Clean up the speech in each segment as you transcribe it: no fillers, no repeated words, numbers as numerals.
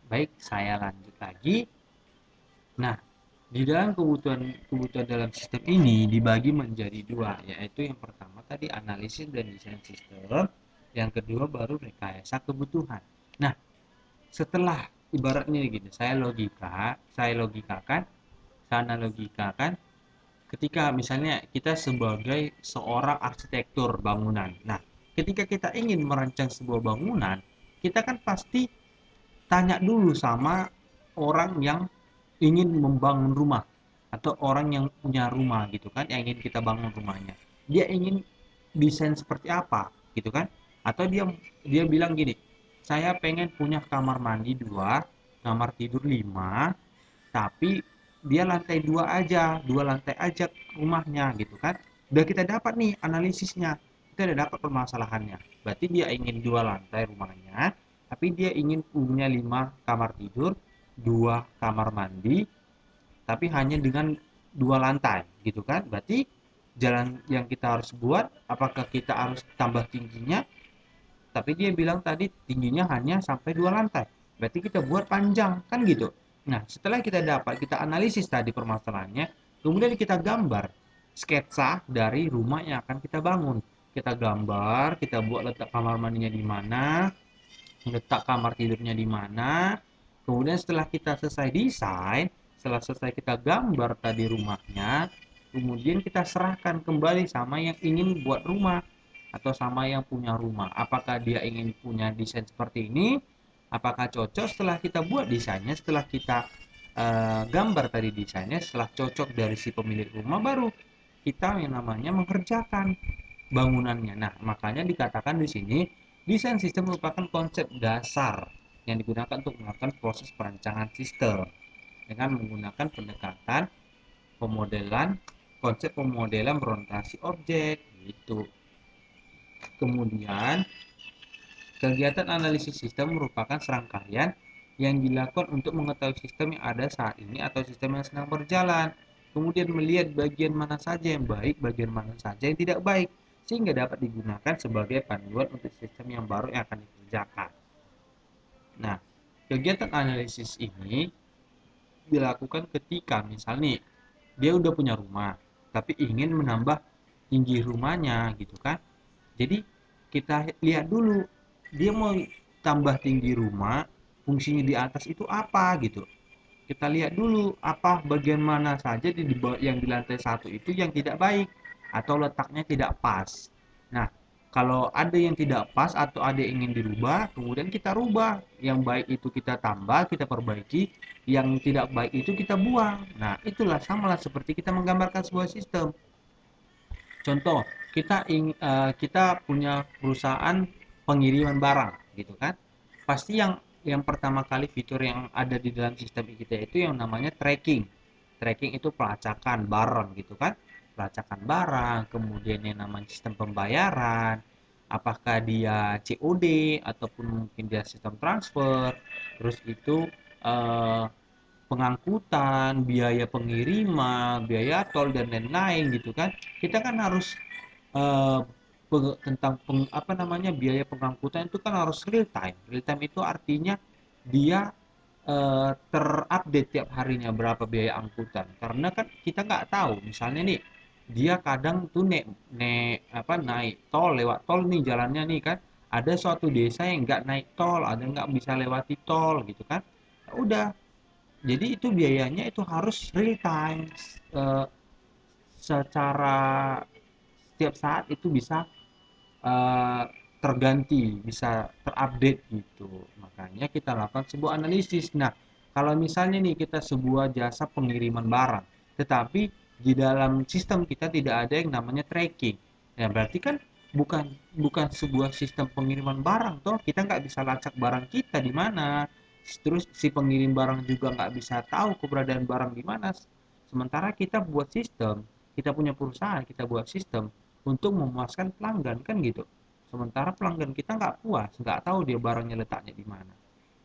Baik, saya lanjut lagi. Nah, di dalam kebutuhan dalam sistem ini dibagi menjadi dua, yaitu yang pertama tadi analisis dan desain sistem, yang kedua baru rekayasa kebutuhan. Nah, setelah ibaratnya gini, saya logikakan, saya analogikakan ketika misalnya kita sebagai seorang arsitektur bangunan. Nah, ketika kita ingin merancang sebuah bangunan, kita kan pasti tanya dulu sama orang yang ingin membangun rumah atau orang yang punya rumah gitu kan, yang ingin kita bangun rumahnya. Dia ingin desain seperti apa gitu kan? Atau dia dia bilang gini, saya pengen punya kamar mandi 2, kamar tidur 5, tapi dia lantai 2 aja, 2 lantai aja rumahnya gitu kan. Udah kita dapat nih analisisnya, kita udah dapat permasalahannya. Berarti dia ingin 2 lantai rumahnya, tapi dia ingin punya 5 kamar tidur, 2 kamar mandi, tapi hanya dengan 2 lantai gitu kan. Berarti jalan yang kita harus buat, apakah kita harus tambah tingginya? Tapi dia bilang tadi tingginya hanya sampai 2 lantai, berarti kita buat panjang kan gitu. Nah, setelah kita dapat, kita analisis tadi permasalahannya, kemudian kita gambar sketsa dari rumah yang akan kita bangun. Kita gambar, kita buat letak kamar mandinya di mana, letak kamar tidurnya di mana. Kemudian setelah kita selesai desain, setelah selesai kita gambar tadi rumahnya, kemudian kita serahkan kembali sama yang ingin buat rumah atau sama yang punya rumah. Apakah dia ingin punya desain seperti ini? Apakah cocok setelah kita buat desainnya, setelah kita gambar tadi desainnya, setelah cocok dari si pemilik rumah, baru kita yang namanya mengerjakan bangunannya. Nah, makanya dikatakan di sini desain sistem merupakan konsep dasar yang digunakan untuk melakukan proses perancangan sistem dengan menggunakan pendekatan pemodelan, konsep pemodelan berorientasi objek gitu. Kemudian, kegiatan analisis sistem merupakan serangkaian yang dilakukan untuk mengetahui sistem yang ada saat ini atau sistem yang sedang berjalan. Kemudian melihat bagian mana saja yang baik, bagian mana saja yang tidak baik, sehingga dapat digunakan sebagai panduan untuk sistem yang baru yang akan dikerjakan. Nah, kegiatan analisis ini dilakukan ketika misalnya dia udah punya rumah, tapi ingin menambah tinggi rumahnya gitu kan. Jadi kita lihat dulu dia mau tambah tinggi rumah, fungsinya di atas itu apa gitu. Kita lihat dulu apa bagian mana saja yang di lantai satu itu yang tidak baik atau letaknya tidak pas. Nah, kalau ada yang tidak pas atau ada yang ingin dirubah, kemudian kita rubah. Yang baik itu kita tambah, kita perbaiki, yang tidak baik itu kita buang. Nah, itulah samalah seperti kita menggambarkan sebuah sistem. Contoh, kita punya perusahaan pengiriman barang, gitu kan? Pasti yang pertama kali fitur yang ada di dalam sistem kita itu yang namanya tracking. Tracking itu pelacakan barang, gitu kan? Pelacakan barang, kemudian yang namanya sistem pembayaran, apakah dia COD ataupun mungkin dia sistem transfer, terus itu eh, pengangkutan, biaya pengiriman, biaya tol dan lain-lain gitu kan. Kita kan harus eh, tentang apa namanya biaya pengangkutan itu kan harus real time. Real time itu artinya dia terupdate tiap harinya berapa biaya angkutan. Karena kan kita nggak tahu, misalnya nih dia kadang tuh naik tol, lewat tol nih jalannya nih kan. Ada suatu desa yang nggak naik tol, ada nggak bisa lewati tol gitu kan. Ya udah, jadi itu biayanya itu harus real time, eh, secara setiap saat itu bisa eh, terganti, bisa terupdate gitu. Makanya kita lakukan sebuah analisis. Nah, kalau misalnya nih kita sebuah jasa pengiriman barang, tetapi di dalam sistem kita tidak ada yang namanya tracking. Ya berarti kan bukan bukan sebuah sistem pengiriman barang toh, kita nggak bisa lacak barang kita di mana. Terus si pengirim barang juga nggak bisa tahu keberadaan barang di mana. Sementara kita buat sistem, kita punya perusahaan, kita buat sistem untuk memuaskan pelanggan kan gitu. Sementara pelanggan kita nggak puas, nggak tahu dia barangnya letaknya di mana.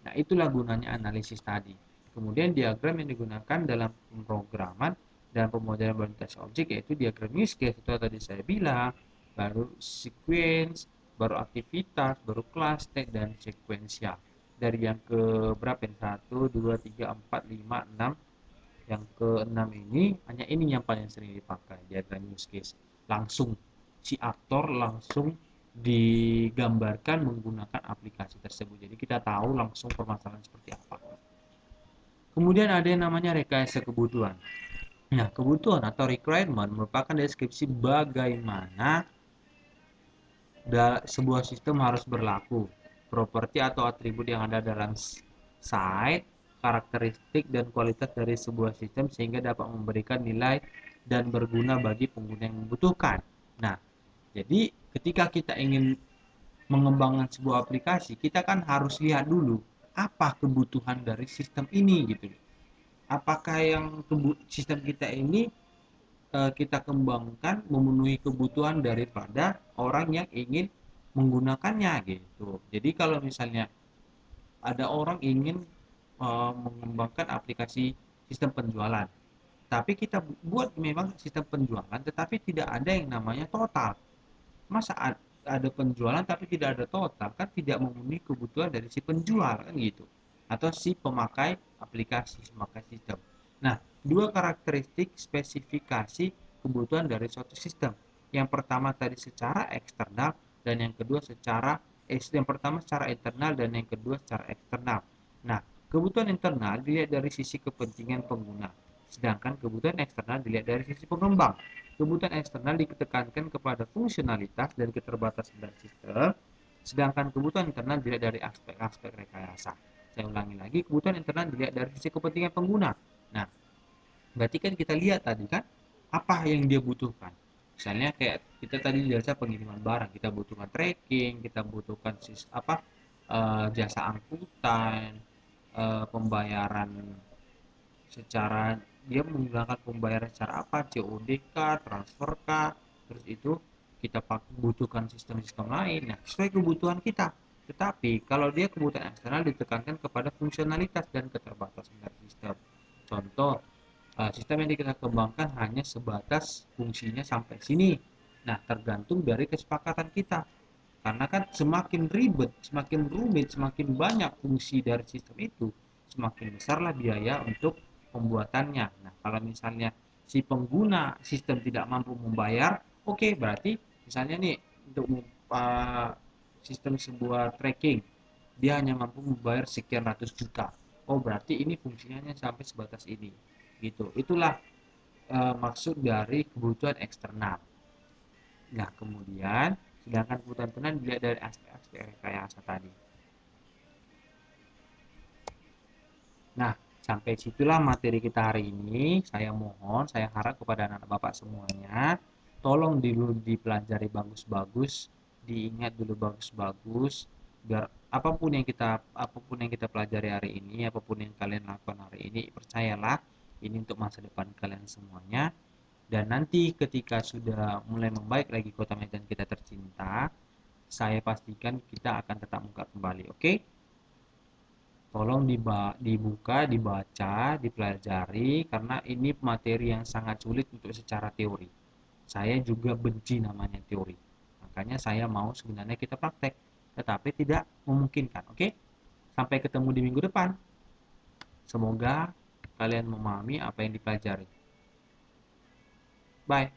Nah, itulah gunanya analisis tadi. Kemudian diagram yang digunakan dalam pemrograman dan pemodelan orientasi objek yaitu diagram use case itu tadi saya bilang, baru sequence, baru aktivitas, baru kelas, tag, dan sekuensial. dari yang ke berapa ini? 1, 2, 3, 4, 5, 6. Yang ke-6 ini hanya ini yang paling sering dipakai, diagram use case. Langsung si aktor langsung digambarkan menggunakan aplikasi tersebut. Jadi kita tahu langsung permasalahan seperti apa. Kemudian ada yang namanya rekayasa kebutuhan. Nah, kebutuhan atau requirement merupakan deskripsi bagaimana sebuah sistem harus berlaku, properti atau atribut yang ada dalam site, karakteristik dan kualitas dari sebuah sistem sehingga dapat memberikan nilai dan berguna bagi pengguna yang membutuhkan. Nah, jadi ketika kita ingin mengembangkan sebuah aplikasi, kita kan harus lihat dulu apa kebutuhan dari sistem ini gitu. Apakah yang sistem kita ini kita kembangkan memenuhi kebutuhan daripada orang yang ingin menggunakannya gitu. Jadi kalau misalnya ada orang ingin mengembangkan aplikasi sistem penjualan, tapi kita buat memang sistem penjualan, tetapi tidak ada yang namanya total. Masa ada penjualan tapi tidak ada total, kan tidak memenuhi kebutuhan dari si penjual kan gitu, atau si pemakai aplikasi, pemakai sistem. Nah, dua karakteristik spesifikasi kebutuhan dari suatu sistem. Yang pertama tadi secara eksternal dan yang kedua secara yang pertama secara internal dan yang kedua secara eksternal. Nah, kebutuhan internal dilihat dari sisi kepentingan pengguna, sedangkan kebutuhan eksternal dilihat dari sisi pengembang. Kebutuhan eksternal ditekankan kepada fungsionalitas dan keterbatasan dari sistem, sedangkan kebutuhan internal dilihat dari aspek-aspek rekayasa. Saya ulangi lagi, kebutuhan internal dilihat dari sisi kepentingan pengguna. Nah, berarti kan kita lihat tadi kan apa yang dia butuhkan. Misalnya kayak kita tadi jasa pengiriman barang, kita butuhkan tracking, kita butuhkan jasa angkutan, pembayaran secara dia menggunakan pembayaran secara apa, COD kah, transfer kah, terus itu kita butuhkan sistem-sistem lain, nah sesuai kebutuhan kita. Tetapi kalau dia kebutuhan eksternal ditekankan kepada fungsionalitas dan keterbatasan dari sistem. Contoh, sistem yang kita kembangkan hanya sebatas fungsinya sampai sini. Nah, tergantung dari kesepakatan kita. Karena kan semakin ribet, semakin rumit, semakin banyak fungsi dari sistem itu, semakin besarlah biaya untuk pembuatannya. Nah, kalau misalnya si pengguna sistem tidak mampu membayar, oke, berarti misalnya nih untuk uh, sistem sebuah tracking, dia hanya mampu membayar sekian ratus juta. Oh, berarti ini fungsinya sampai sebatas ini. Gitu. Itulah maksud dari kebutuhan eksternal. Nah, kemudian sedangkan kebutuhan internal dilihat dari aspek-aspek rekayasa tadi. Nah, sampai situlah materi kita hari ini. Saya mohon, saya harap kepada anak bapak semuanya, tolong dulu dipelajari bagus-bagus, diingat dulu bagus-bagus, biar apapun yang kita pelajari hari ini, apapun yang kalian lakukan hari ini, percayalah ini untuk masa depan kalian semuanya. Dan nanti ketika sudah mulai membaik lagi kota Medan kita tercinta, saya pastikan kita akan tetap muka kembali. Oke? Tolong dibuka, dibaca, dipelajari, karena ini materi yang sangat sulit untuk secara teori. Saya juga benci namanya teori. Makanya saya mau sebenarnya kita praktek, tetapi tidak memungkinkan. Oke? Sampai ketemu di minggu depan. Semoga kalian memahami apa yang dipelajari. Bye.